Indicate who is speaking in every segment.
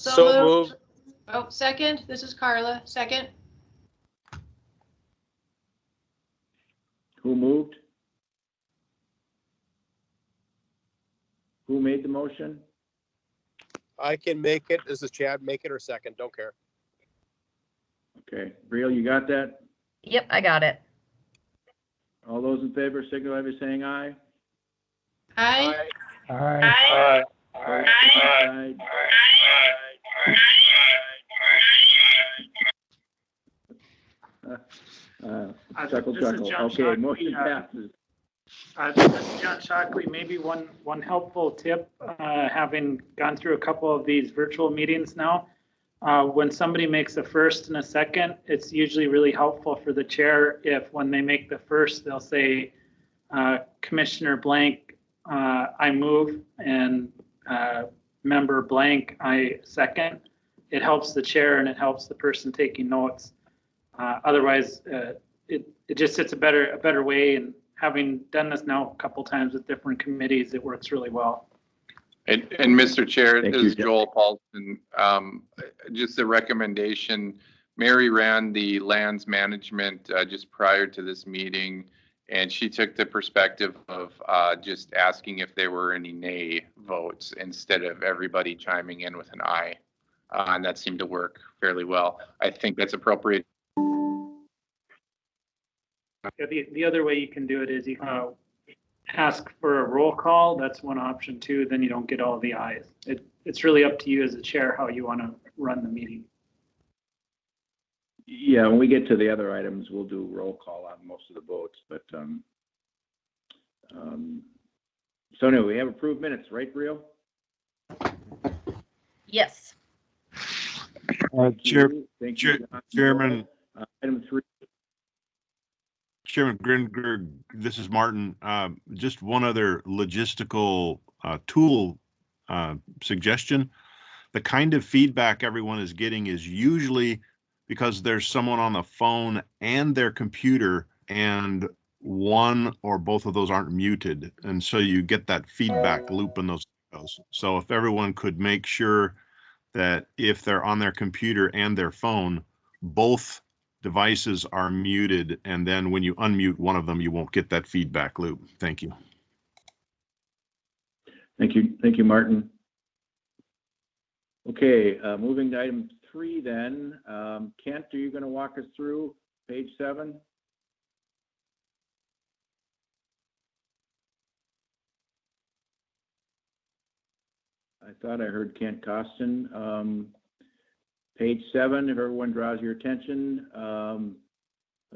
Speaker 1: So moved.
Speaker 2: Oh, second. This is Carla. Second.
Speaker 3: Who moved? Who made the motion?
Speaker 1: I can make it. This is Chad. Make it or second. Don't care.
Speaker 3: Okay, Brielle, you got that?
Speaker 4: Yep, I got it.
Speaker 3: All those in favor signify by saying aye.
Speaker 2: Aye.
Speaker 5: Aye.
Speaker 3: Opposed, same side. Chuckle,
Speaker 5: This is
Speaker 3: chuckle.
Speaker 5: John
Speaker 3: Okay,
Speaker 5: Shockley.
Speaker 3: motion passes.
Speaker 5: This is John Shockley. Maybe one helpful tip, having gone through a couple of these virtual meetings now, when somebody makes a first and a second, it's usually really helpful for the chair if when they make the first, they'll say, Commissioner blank, I move, and member blank, I second. It helps the chair and it helps the person taking notes. Otherwise, it just sits a better way, and having done this now a couple times with different committees, it works really well.
Speaker 6: And Mr. Chair,
Speaker 3: Thank
Speaker 6: this
Speaker 3: you,
Speaker 6: is Joel Paulsen. Just a recommendation. Mary ran the lands management just prior to this meeting, and she took the perspective of just asking if there were any nay votes instead of everybody chiming in with an aye. And that seemed to work fairly well. I think that's appropriate.
Speaker 5: Yeah, the other way you can do it is you can ask for a roll call. That's one option too. Then you don't get all the ayes. It's really up to you as a chair how you want to run the meeting.
Speaker 3: Yeah, when we get to the other items, we'll do roll call on most of the votes, but, so anyway, we have approved minutes, right, Brielle?
Speaker 4: Yes.
Speaker 3: Thank you, John.
Speaker 7: Chairman,
Speaker 3: Item 3.
Speaker 7: Chairman Grinberg, this is Martin. Just one other logistical tool suggestion. The kind of feedback everyone is getting is usually because there's someone on the phone and their computer, and one or both of those aren't muted. And so you get that feedback loop in those. So if everyone could make sure that if they're on their computer and their phone, both devices are muted, and then when you unmute one of them, you won't get that feedback loop. Thank you.
Speaker 3: Thank you, Martin. Okay, moving to item 3 then. Kent, are you going to walk us through page 7? I thought I heard Kent Costin. Page 7, if everyone draws your attention, I'll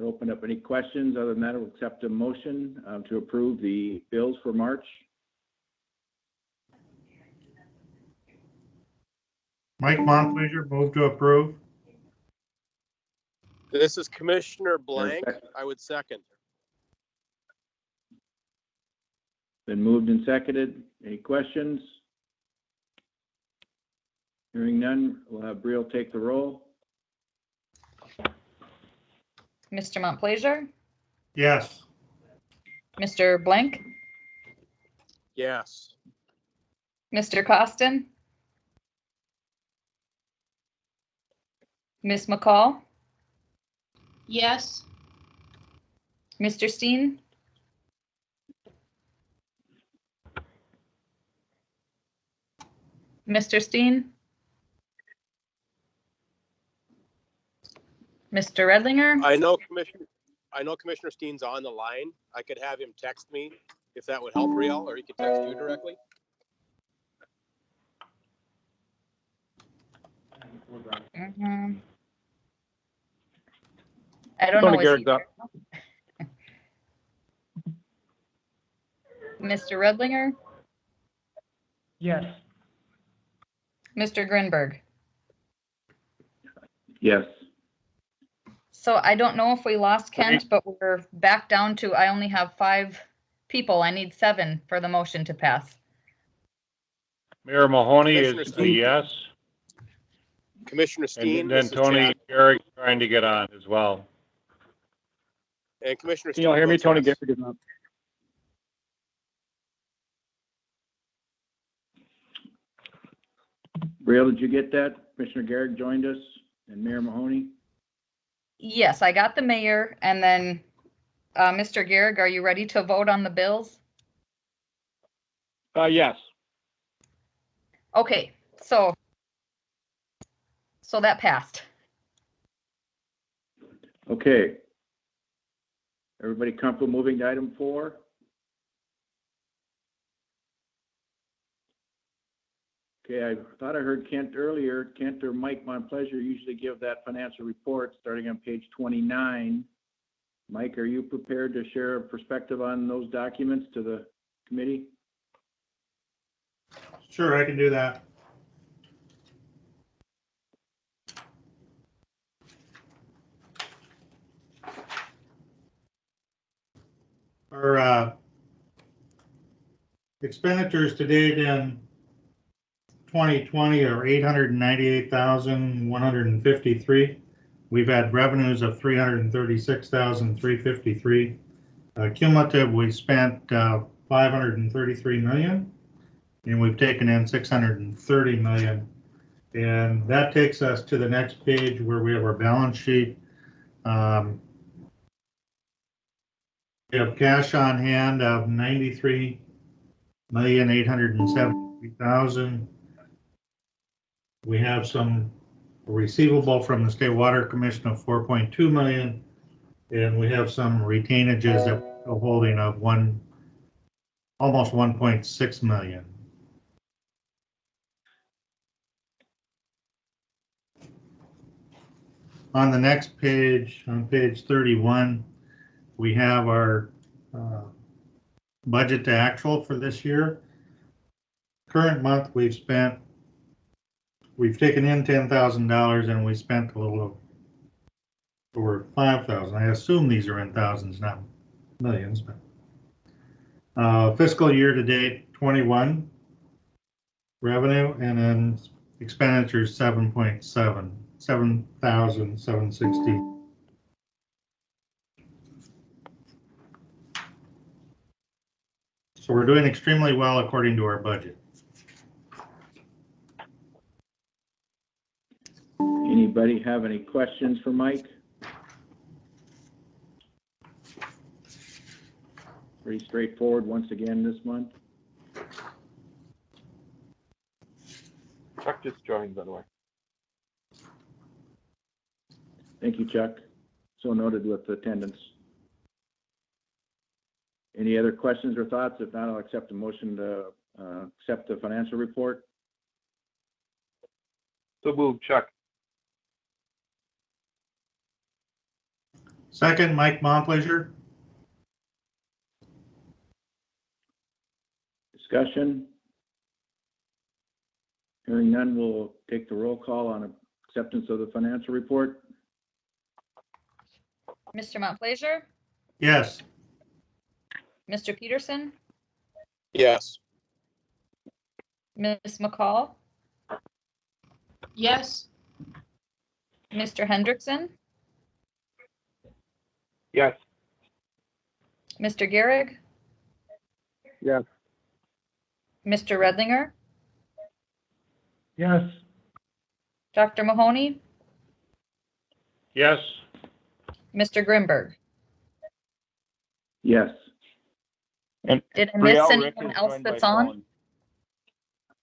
Speaker 3: open up any questions. Other than that, I'll accept a motion to approve the bills for March.
Speaker 8: Mike Montplaisir, move to approve.
Speaker 1: This is Commissioner blank. I would second.
Speaker 3: Been moved and seconded. Any questions? Hearing none, we'll have Brielle take the roll.
Speaker 4: Mr. Montplaisir,
Speaker 8: Yes.
Speaker 4: Mr. Blank,
Speaker 1: Yes.
Speaker 4: Mr. Costin, Miss McCall,
Speaker 2: Yes.
Speaker 4: Mr. Steen, Mr. Steen, Mr. Redlinger.
Speaker 1: I know Commissioner Steen's on the line. I could have him text me if that would help, Brielle, or he could text you directly.
Speaker 4: I don't know. Is he there? Mr. Redlinger,
Speaker 5: Yes.
Speaker 4: Mr. Grinberg.
Speaker 3: Yes.
Speaker 4: So I don't know if we lost Kent, but we're back down to, I only have 5 people. I need 7 for the motion to pass.
Speaker 9: Mayor Mahoney
Speaker 1: Commissioner
Speaker 9: is a
Speaker 1: Steen.
Speaker 9: yes.
Speaker 1: Commissioner Steen.
Speaker 9: And then
Speaker 1: this is
Speaker 9: Tony
Speaker 1: Chad.
Speaker 9: Garrick trying to get on as well.
Speaker 1: And Commissioner
Speaker 10: Can
Speaker 1: Steen.
Speaker 10: you hear me?
Speaker 1: votes
Speaker 10: Tony
Speaker 1: yes.
Speaker 10: Garrick is up.
Speaker 3: Brielle, did you get that? Commissioner Garrick joined us and Mayor Mahoney.
Speaker 4: Yes, I got the mayor, and then, Mr. Garrig, are you ready to vote on the bills?
Speaker 1: Yes.
Speaker 4: Okay, so that passed.
Speaker 3: Okay. Everybody comfortable moving to item 4? Okay, I thought I heard Kent earlier. Kent or Mike Montplaisir usually give that financial report starting on page 29. Mike, are you prepared to share a perspective on those documents to the committee?
Speaker 8: Sure, I can do that. Our expenditures to date in 2020 are 898,153. We've had revenues of 336,353. Cumulative, we spent 533 million, and we've taken in 630 million. And that takes us to the next page where we have our balance sheet. We have cash on hand of 93,873,000. We have some receivable from the State Water Commission of 4.2 million, and we have some retainages that we're holding of almost 1.6 million. On the next page, on page 31, we have our budget to actual for this year. Current month, we've taken in $10,000 and we spent a little over 5,000. I assume these are in thousands, not millions, but fiscal year to date 21 revenue, and then expenditures 7,760. So we're doing extremely well according to our budget.
Speaker 3: Anybody have any questions for Mike? Pretty straightforward once again this month.
Speaker 1: Chuck just joined, by the way.
Speaker 3: Thank you, Chuck. So noted with attendance. Any other questions or thoughts? If not, I'll accept a motion to accept the financial report.
Speaker 1: So move, Chuck.
Speaker 8: Second, Mike Montplaisir.
Speaker 3: Discussion? Hearing none, we'll take the roll call on acceptance of the financial report.
Speaker 4: Mr. Montplaisir,
Speaker 8: Yes.
Speaker 4: Mr. Peterson,
Speaker 1: Yes.
Speaker 4: Ms. McCall,
Speaker 2: Yes.
Speaker 4: Mr. Hendrickson,
Speaker 1: Yes.
Speaker 4: Mr. Garrig,
Speaker 1: Yes.
Speaker 4: Mr. Redlinger,
Speaker 1: Yes.
Speaker 4: Dr. Mahoney,
Speaker 9: Yes.
Speaker 4: Mr. Grimberg.
Speaker 3: Yes.
Speaker 4: Did I miss anyone else that's on?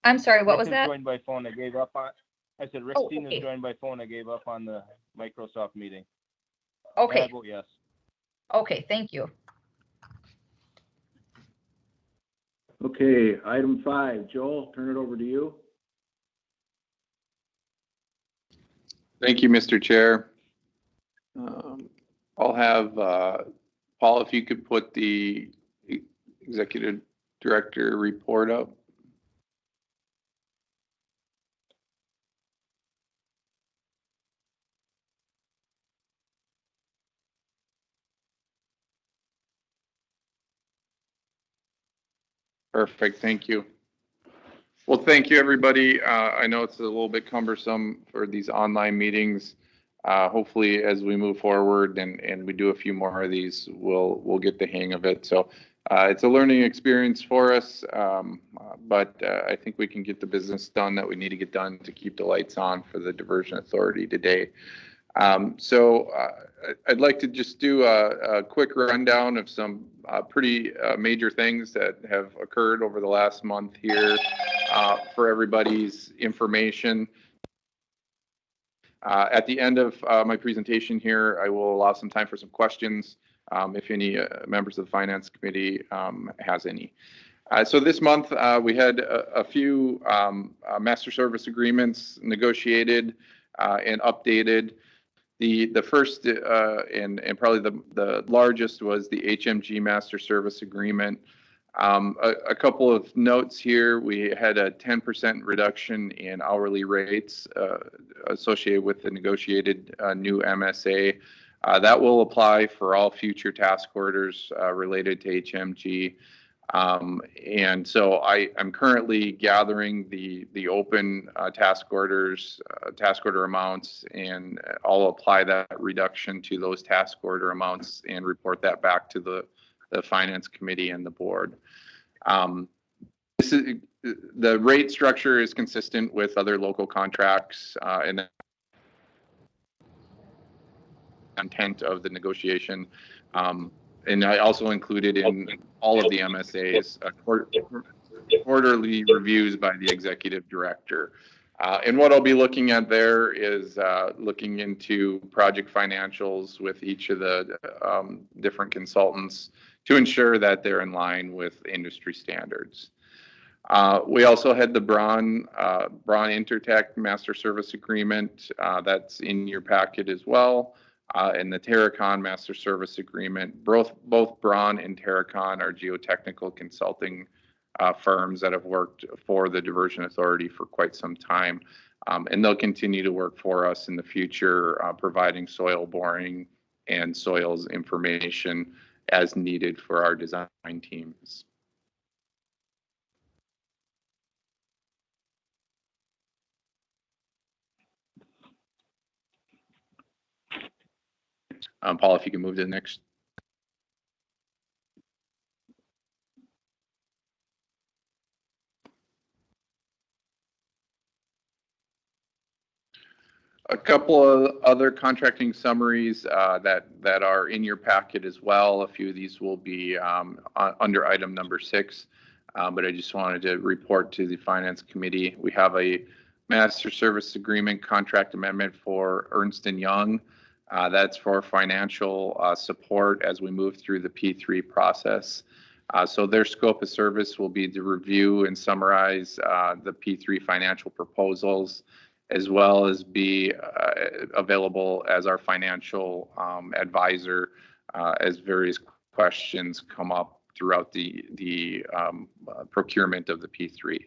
Speaker 4: I'm sorry, what was that?
Speaker 10: Joined by phone. I gave up on. I said Rick Steen is joined by phone. I gave up on the Microsoft meeting.
Speaker 4: Okay,
Speaker 10: I vote yes.
Speaker 4: okay, thank you.
Speaker 3: Okay, item 5. Joel, turn it over to you.
Speaker 6: Thank you, Mr. Chair. I'll have, Paul, if you could put the Executive Director report up. Perfect, thank you. Well, thank you, everybody. I know it's a little bit cumbersome for these online meetings. Hopefully, as we move forward and we do a few more of these, we'll get the hang of it. So It's a learning experience for us, but I think we can get the business done that we need to get done to keep the lights on for the Diversion Authority today. So I'd like to just do a quick rundown of some pretty major things that have occurred over the last month here for everybody's information. At the end of my presentation here, I will allow some time for some questions if any members of the Finance Committee has any. So this month we had a few master service agreements negotiated and updated. The first and probably the largest was the HMG Master Service Agreement. A couple of notes here. We had a 10% reduction in hourly rates associated with the negotiated new MSA. That will apply for all future task orders related to HMG. And so I'm currently gathering the open task order amounts, and I'll apply that reduction to those task order amounts and report that back to the Finance Committee and the board. The rate structure is consistent with other local contracts and the intent of the negotiation. And I also included in all of the MSAs quarterly reviews by the executive director. And what I'll be looking at there is looking into project financials with each of the different consultants to ensure that they're in line with industry standards. We also had the Braun Intertech Master Service Agreement that's in your packet as well. And the Terracon Master Service Agreement. Both Braun and Terracon are geotechnical consulting firms that have worked for the Diversion Authority for quite some time. And they'll continue to work for us in the future, providing soil boring and soils information as needed for our design teams. Paul, if you can move to the next. A couple of other contracting summaries that are in your packet as well. A few of these will be under item number 6, but I just wanted to report to the Finance Committee. We have a Master Service Agreement contract amendment for Ernst & Young. That's for financial support as we move through the P3 process. So their scope of service will be to review and summarize the P3 financial proposals, as well as be available as our financial advisor as various questions come up throughout the procurement of the P3.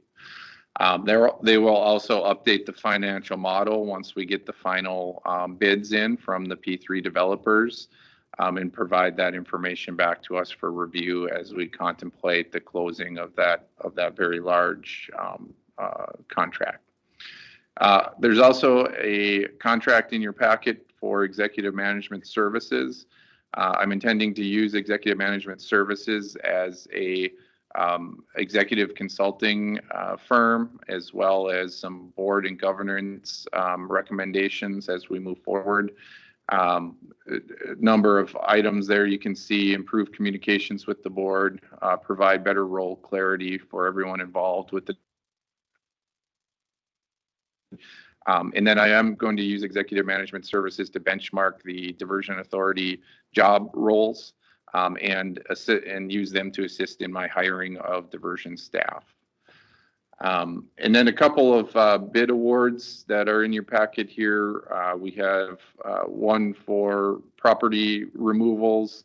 Speaker 6: They will also update the financial model once we get the final bids in from the P3 developers and provide that information back to us for review as we contemplate the closing of that very large contract. There's also a contract in your packet for executive management services. I'm intending to use executive management services as a executive consulting firm, as well as some board and governance recommendations as we move forward. A number of items there you can see: improve communications with the board, provide better role clarity for everyone involved with the and then I am going to use executive management services to benchmark the Diversion Authority job roles and use them to assist in my hiring of diversion staff. And then a couple of bid awards that are in your packet here. We have one for property removals.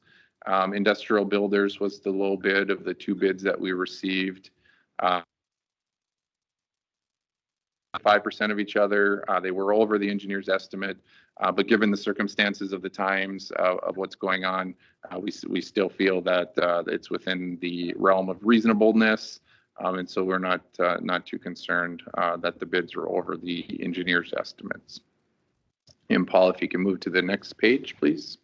Speaker 6: Industrial Builders was the low bid of the 2 bids that we received. 5% of each other. They were over the engineer's estimate, but given the circumstances of the times of what's going on, we still feel that it's within the realm of reasonableness, and so we're not too concerned that the bids are over the engineer's estimates. And Paul, if you can move to the next page, please.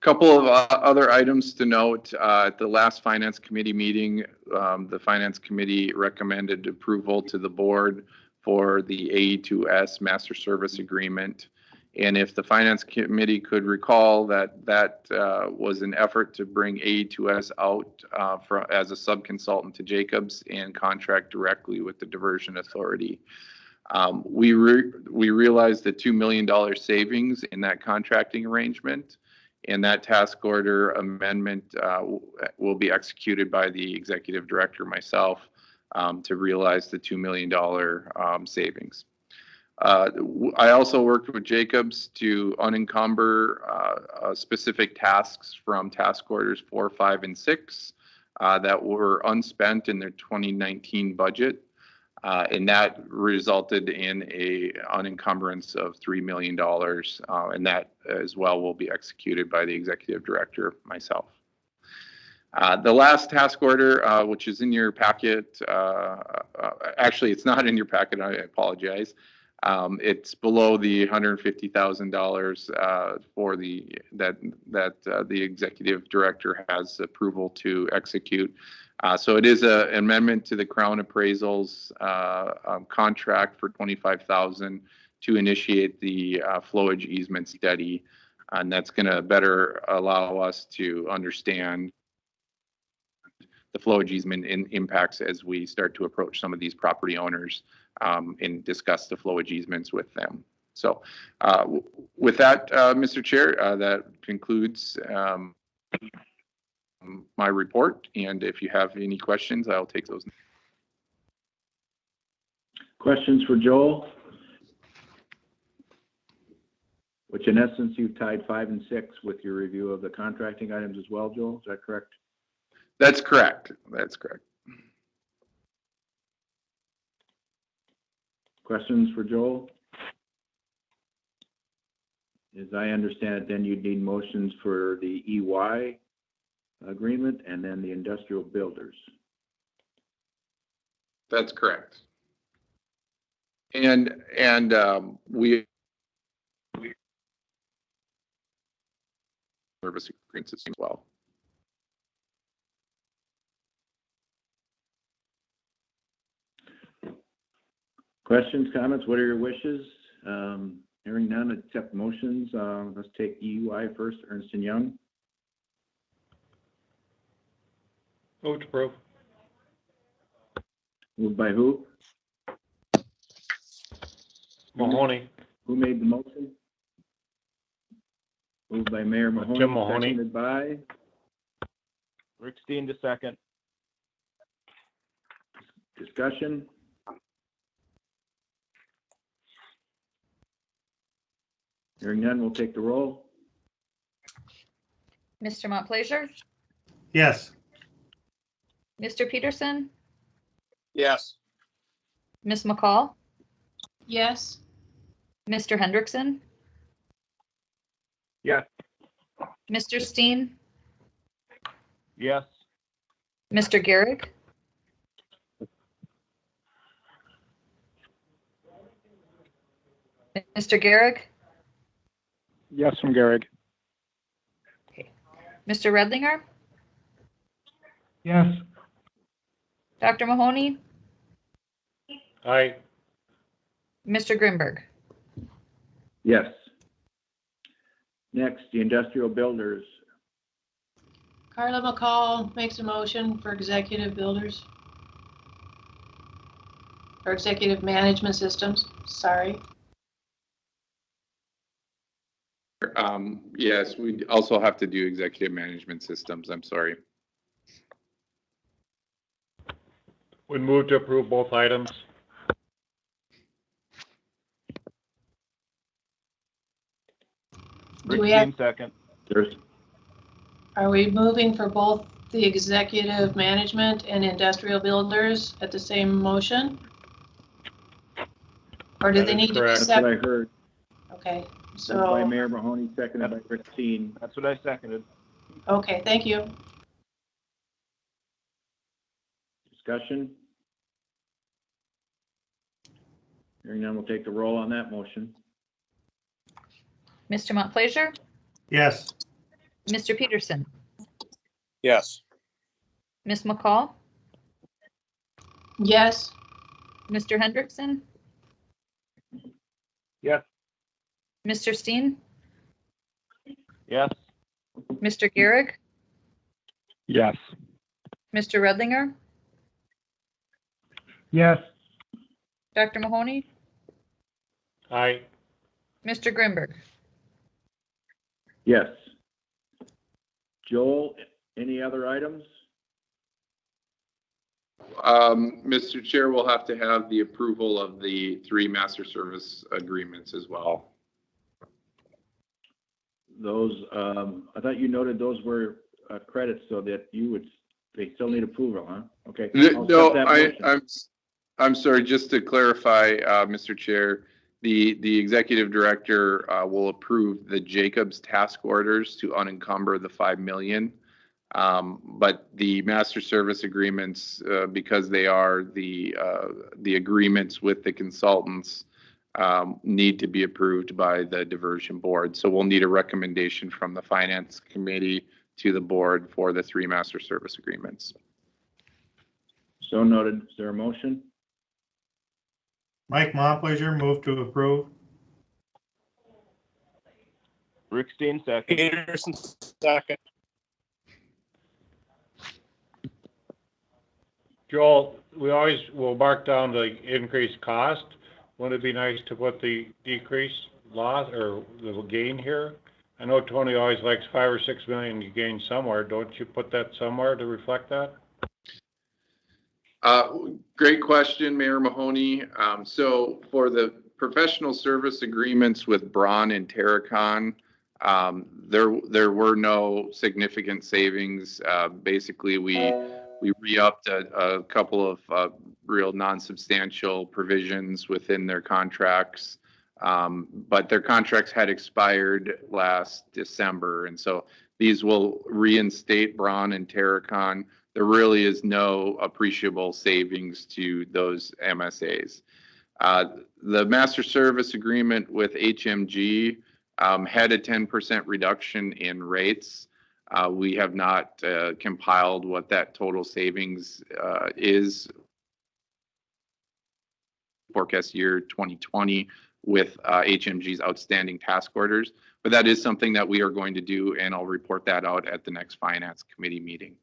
Speaker 6: Couple of other items to note. At the last Finance Committee meeting, the Finance Committee recommended approval to the board for the AE2S Master Service Agreement. And if the Finance Committee could recall that was an effort to bring AE2S out as a subconsultant to Jacobs and contract directly with the Diversion Authority. We realized the $2 million savings in that contracting arrangement, and that task order amendment will be executed by the executive director, myself, to realize the $2 million savings. I also worked with Jacobs to unencumber specific tasks from task orders 4, 5, and 6 that were unspent in their 2019 budget. And that resulted in a unencumbrance of $3 million. And that as well will be executed by the executive director, myself. The last task order, which is in your packet, actually, it's not in your packet. I apologize. It's below the $150,000 for that the executive director has approval to execute. So it is an amendment to the Crown Appraisal's contract for $25,000 to initiate the flowage easement study, and that's going to better allow us to understand the flowage easement impacts as we start to approach some of these property owners and discuss the flowage easements with them. So with that, Mr. Chair, that concludes my report. And if you have any questions, I'll take those.
Speaker 3: Questions for Joel? Which in essence, you've tied 5 and 6 with your review of the contracting items as well, Joel, is that correct?
Speaker 6: That's correct. That's correct.
Speaker 3: Questions for Joel? As I understand it, then you'd need motions for the EY agreement and then the industrial builders.
Speaker 6: That's correct. And we service agreements as well.
Speaker 3: Questions, comments, what are your wishes? Hearing none, accept motions. Let's take EY first, Ernst & Young.
Speaker 9: Move to approve.
Speaker 3: Moved by who?
Speaker 9: Mahoney.
Speaker 3: Who made the motion? Moved by Mayor Mahoney.
Speaker 9: Jim Mahoney.
Speaker 3: Seconded by
Speaker 10: Rick Steen to second.
Speaker 3: discussion. Hearing none, we'll take the roll.
Speaker 4: Mr. Montplaisir,
Speaker 8: Yes.
Speaker 4: Mr. Peterson,
Speaker 1: Yes.
Speaker 4: Ms. McCall,
Speaker 2: Yes.
Speaker 4: Mr. Hendrickson,
Speaker 9: Yes.
Speaker 4: Mr. Steen,
Speaker 10: Yes.
Speaker 4: Mr. Garrick, Mr. Garrick,
Speaker 9: Yes from Garrick.
Speaker 4: Mr. Redlinger,
Speaker 9: Yes.
Speaker 4: Dr. Mahoney,
Speaker 9: Aye.
Speaker 4: Mr. Grimberg.
Speaker 3: Yes. Next, the industrial builders.
Speaker 2: Carla McCall makes a motion for executive builders. Or executive management systems, sorry.
Speaker 6: Yes, we also have to do executive management systems. I'm sorry.
Speaker 9: We move to approve both items.
Speaker 10: Rick
Speaker 2: we have-
Speaker 10: Steen second.
Speaker 3: There's,
Speaker 2: Are we moving for both the executive management and industrial builders at the same motion? Or do
Speaker 9: That
Speaker 2: they
Speaker 9: is
Speaker 2: need to be
Speaker 9: correct.
Speaker 3: that's what I
Speaker 2: separate?
Speaker 3: heard.
Speaker 2: Okay,
Speaker 3: Moved by
Speaker 2: so,
Speaker 3: Mayor Mahoney, seconded by Christine.
Speaker 10: That's what I seconded.
Speaker 2: okay, thank you.
Speaker 3: Discussion? Hearing none, we'll take the roll on that motion.
Speaker 4: Mr. Montplaisir,
Speaker 8: Yes.
Speaker 4: Mr. Peterson,
Speaker 1: Yes.
Speaker 4: Ms. McCall,
Speaker 2: Yes.
Speaker 4: Mr. Hendrickson,
Speaker 9: Yes.
Speaker 4: Mr. Steen,
Speaker 10: Yes.
Speaker 4: Mr. Gehrig,
Speaker 9: Yes.
Speaker 4: Mr. Redlinger,
Speaker 9: Yes.
Speaker 4: Dr. Mahoney,
Speaker 9: Aye.
Speaker 4: Mr. Grimberg.
Speaker 3: Yes. Joel, any other items?
Speaker 6: Mr. Chair, we'll have to have the approval of the 3 master service agreements as well.
Speaker 3: Those, I thought you noted those were credits so that they still need approval, huh? Okay. I'll
Speaker 6: No,
Speaker 3: accept that motion.
Speaker 6: I'm sorry, just to clarify, Mr. Chair, the executive director will approve the Jacobs task orders to unencumber the 5 million. But the master service agreements, because they are the agreements with the consultants, need to be approved by the diversion board. So we'll need a recommendation from the finance committee to the board for the 3 master service agreements.
Speaker 3: So noted. Is there a motion?
Speaker 8: Mike Montplaisir, move to approve.
Speaker 10: Rick Steen, second.
Speaker 1: Peterson, second.
Speaker 9: Joel, we always will mark down the increased cost. Wouldn't it be nice to put the decreased loss or the gain here? I know Tony always likes 5 or 6 million you gain somewhere. Don't you put that somewhere to reflect that?
Speaker 6: Great question, Mayor Mahoney. So for the professional service agreements with Braun and Terracon, there were no significant savings. Basically, we re-upped a couple of real non-substantial provisions within their contracts, but their contracts had expired last December, and so these will reinstate Braun and Terracon. There really is no appreciable savings to those MSAs. The master service agreement with HMG had a 10% reduction in rates. We have not compiled what that total savings is forecast year 2020 with HMG's outstanding task orders, but that is something that we are going to do, and I'll report that out at the next finance committee meeting.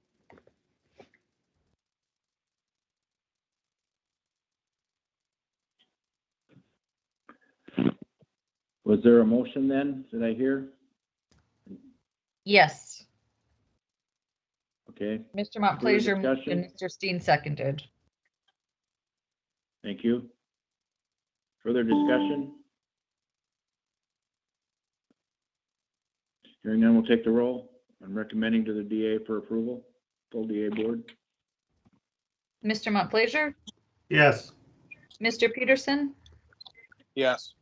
Speaker 3: Was there a motion then? Did I hear?
Speaker 4: Yes,
Speaker 3: Okay,
Speaker 4: Mr. Montplaisir moved
Speaker 3: discussion?
Speaker 4: and Mr. Steen seconded.
Speaker 3: thank you. Further discussion? Hearing none, we'll take the roll. I'm recommending to the DA for approval, full DA board.
Speaker 4: Mr. Montplaisir,
Speaker 8: Yes.
Speaker 4: Mr. Peterson,
Speaker 1: Yes.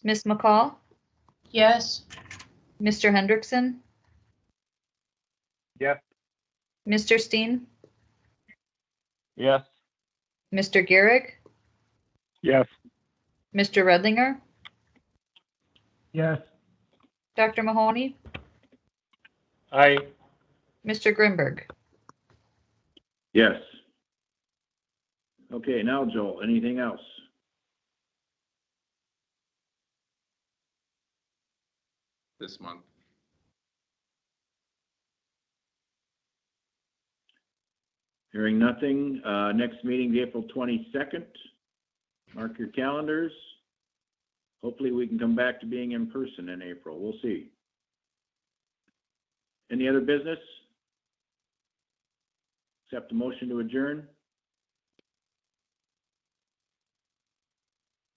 Speaker 4: Ms. McCall,
Speaker 2: Yes.
Speaker 4: Mr. Hendrickson,
Speaker 9: Yes.
Speaker 4: Mr. Steen,
Speaker 10: Yes.
Speaker 4: Mr. Gehrig,
Speaker 9: Yes.
Speaker 4: Mr. Redlinger,
Speaker 9: Yes.
Speaker 4: Dr. Mahoney,
Speaker 9: Aye.
Speaker 4: Mr. Grimberg.
Speaker 3: Yes. Okay, now Joel, anything else?
Speaker 6: This month.
Speaker 3: Hearing nothing, next meeting, April 22nd. Mark your calendars. Hopefully we can come back to being in person in April. We'll see. Any other business? Accept the motion to adjourn.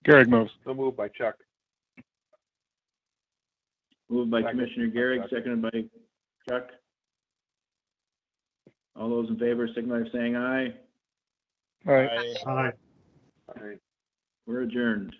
Speaker 9: Gehrig moves. So moved by Chuck.
Speaker 3: Moved by
Speaker 9: Second.
Speaker 3: Commissioner Gehrig, seconded by Chuck. All those in favor, signify by saying aye.
Speaker 9: Aye.
Speaker 8: Aye.
Speaker 3: We're adjourned.